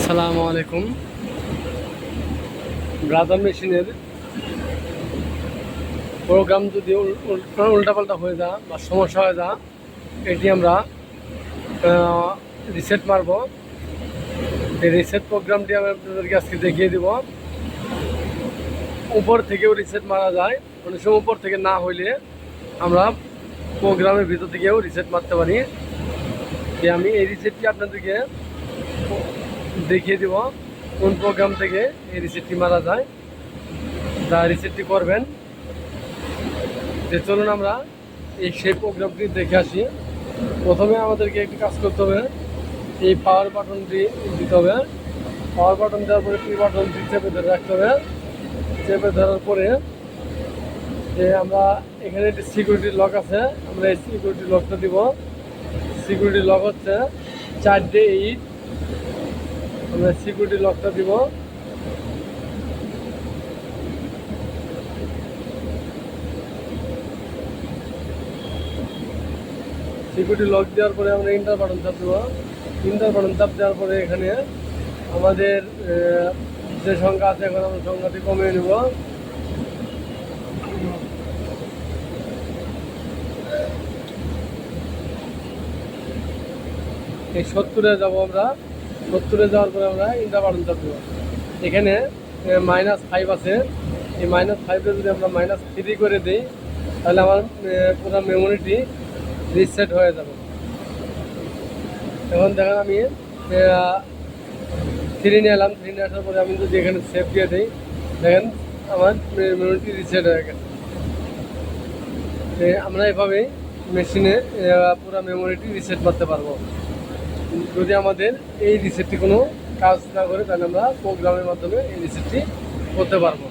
আসসালামু আলাইকুম। ব্রাদার মেশিনের প্রোগ্রাম যদি উল্টাপাল্টা হয়ে যায় বা সমস্যা হয়ে যায়, এটি আমরা রিসেট মারব। এই রিসেট প্রোগ্রামটি আমি আপনাদেরকে আজকে দেখিয়ে দেব। উপর থেকেও রিসেট মারা যায়, অনেক সময় উপর থেকে না হইলে আমরা প্রোগ্রামের ভিতর থেকেও রিসেট মারতে পারি। আমি এই রিসেটটি আপনাদেরকে দেখিয়ে দেব কোন প্রোগ্রাম থেকে এই রিসেটটি মারা যায়, যা রিসেটটি করবেন। চলুন আমরা সেই প্রোগ্রামটি দেখে আসি। প্রথমে আমাদেরকে একটি কাজ করতে হবে, এই পাওয়ার বাটনটি দিতে হবে। পাওয়ার বাটন দেওয়ার পরে পি বাটনটি চেপে ধরে রাখতে হবে। চেপে ধরার পরে যে আমরা এখানে একটি সিকিউরিটি লক আছে, আমরা এই সিকিউরিটি লকটা দিব। সিকিউরিটি লক হচ্ছে 4D8। আমরা সিকিউরিটি লকটা দিব। সিকিউরিটি লক দেওয়ার পরে আমরা ইন্টার বাটন চাপ দেবো। ইন্টার বাটন চাপ দেওয়ার পরে এখানে আমাদের যে সংখ্যা আছে, এখন আমরা সংখ্যাটি কমিয়ে নেব। এই 70-এ যাবো আমরা। 70-এ যাওয়ার পরে আমরা ইন্টার বাটন চাপ দেবো। এখানে -5 আছে। এই -5-এ যদি আমরা -3 করে দিই, তাহলে আমার পুরো মেমোরিটি রিসেট হয়ে যাবে। এখন দেখেন আমি 3 নিয়ে এলাম। 3 নিয়ে আসার পরে আমি যদি এখানে সেভ দিয়ে দিই, দেখেন আমার মেমোরিটি রিসেট হয়ে গেছে। আমরা এভাবেই মেশিনে পুরো মেমোরিটি রিসেট করতে পারবো। যদি আমাদের এই রিসেটটি কোনো কাজ না করে, তাহলে আমরা প্রোগ্রামের মাধ্যমে এই রিসেটটি করতে পারবো।